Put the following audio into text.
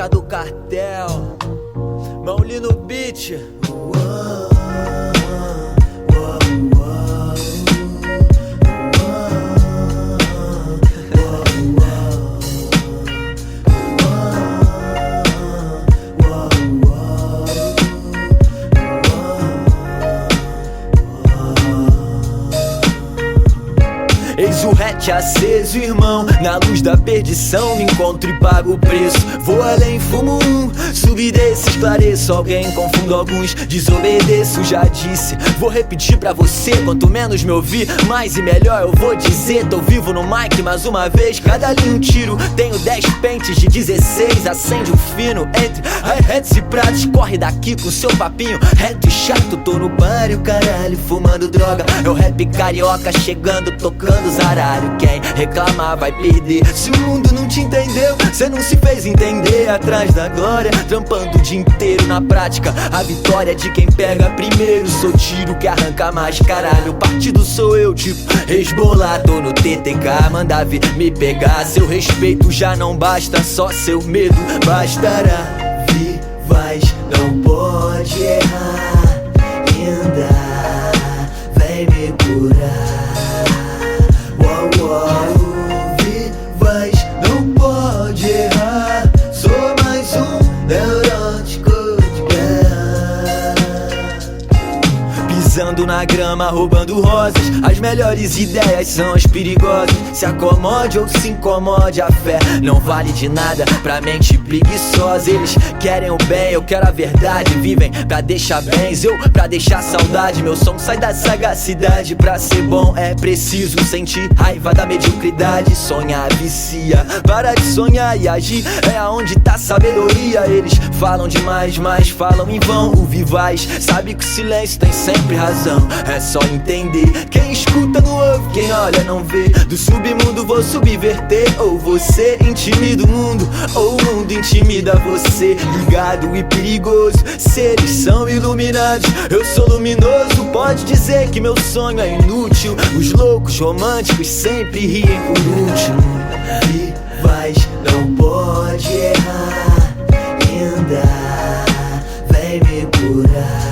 troca do cartel. Mão-lhe no beat. Eis o hatch aceso, irmão, na luz da perdição me encontro e pago o preço. Vou além, fumo subi desse, esclareço. Alguém confundo alguns, desobedeço. Já disse, vou repetir pra você. Quanto menos me ouvir, mais e melhor eu vou dizer. Tô vivo no mic mais uma vez, cada linha um tiro. Tenho 10 pentes de 16, acende um fino entre hi-hats e pratos. Corre daqui com seu papinho reto e chato. Tô no bar e o caralho, fumando droga. É o rap carioca chegando, tocando zaralho. Quem reclamar vai perder. Se o mundo não te entendeu, cê não se fez entender. Atrás da glória, trampando o dia inteiro. Na prática, a vitória é de quem pega primeiro. Sou tiro que arranca mais, caralho. O partido sou eu, tipo Hezbollah. Tô no TTK, manda vir me pegar. Seu respeito já não basta, só seu medo bastará. Vivaz, não pode errar. Ainda vem me curar. Vivaz, não pode errar. Sou mais um neurótico de guerra. Pisando na grama, roubando rosas. As melhores ideias são as perigosas. Se acomode ou se incomode, a fé não vale de nada pra mente preguiçosa. Eles querem o bem, eu quero a verdade. Vivem pra deixar bens, eu pra deixar saudade. Meu som sai da sagacidade. Pra ser bom é preciso sentir raiva da mediocridade. Sonhar vicia, para de sonhar e agir é aonde tá sabedoria. Eles falam demais, mas falam em vão. O Vivaz sabe que o silêncio tem sempre razão. É só entender, quem escuta não ouve, quem olha não vê. Do submundo vou subverter. Ou você intimida o mundo, ou o mundo intimida você. Ligado e perigoso, seres são iluminados. Eu sou luminoso, pode dizer que meu sonho é inútil. Os loucos românticos sempre riem por último. Vivaz, não pode errar. Ainda vem me curar.